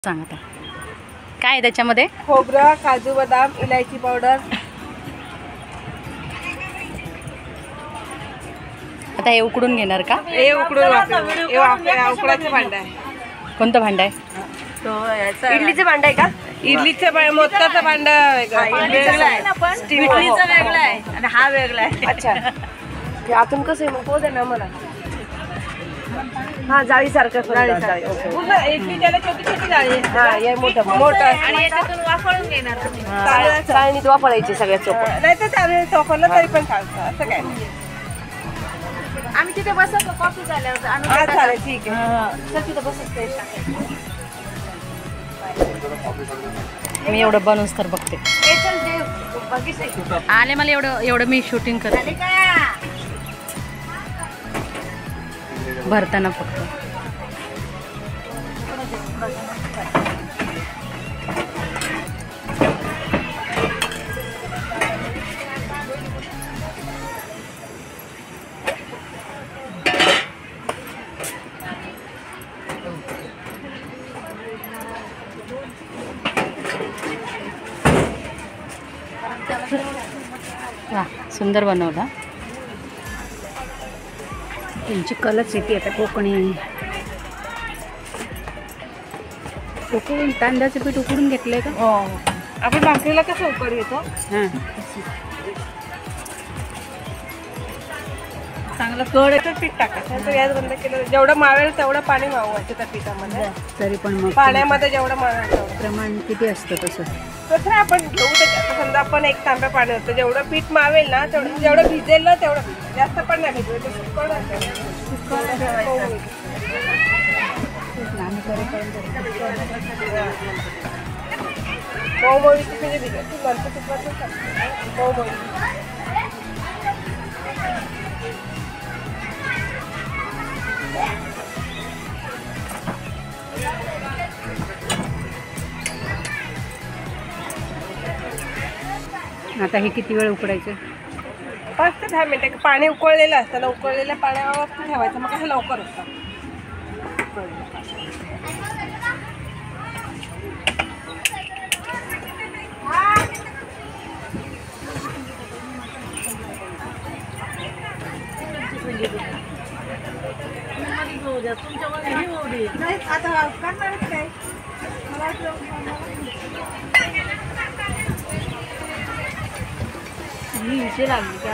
सांग आता काय आहे त्याच्यामध्ये? खोबरं, काजू, बदाम, इलायची पावडर. आता हे उकडून घेणार का? हे उकडून उकडाचं भांड आहे. कोणतं भांड आहे? इडलीचं भांड आहे का? इडलीचं मोदकाचं भांड वेगळं आहे, इडलीचं वेगळं आहे आणि हा वेगळा आहे. अच्छा. ते आतून कसं आहे मग पोहोच आहे ना मला. हा जाळी सारखं इडली त्याला छोटी छोटी जाळी. हा हे मोठं मोठं आणि याच्यातून वाफळून घेणार तुम्ही. चाळणीत वापरायची सगळ्यात सोपं. नाही तर चालेल चोपडलं तरी पण चालतं, असं काय नाही. आम्ही तिथे बसतो कॉफी झाल्यावर हा चालेल ठीक आहे. चल तिथे बसत मी एवढं बनवूस तर बघते. आले मला एवढं मी शूटिंग करते भरताना फक्त. वा सुंदर बनवला. त्यांची कलच येते आता कोकणी. उकडून तांदळाचं पीठ उकडून घेतलंय का? हो आपण भाकरीला कसं उकड घेतो हां चांगलं कड पीठ टाकायचं. गॅस बंद केलं जेवढं मावेल तेवढं पाणी मावायचं त्या पिठामध्ये. तरी पण मग पाण्यामध्ये जेवढं मावेल तेवढं प्रमाण किती असतं तसं? तसं आपण घेऊ त्याच्यात. समजा आपण एक तांब्या पाणी होतं जेवढं पीठ मावेल ना तेवढं जेवढं भिजेल ना तेवढं जास्त पण नाही भिजवायचं. मऊमळी म्हणजे भिजायची नंतर तुपाचं मऊमळी. आता हे किती वेळ उकडायचं? 5 ते 10 मिनिटं. पाणी उकळलेलं असतं ना, उकळलेल्या पाण्यावर ठेवायचं मग कसं लवकर होतं. आता करणारच काय लागली का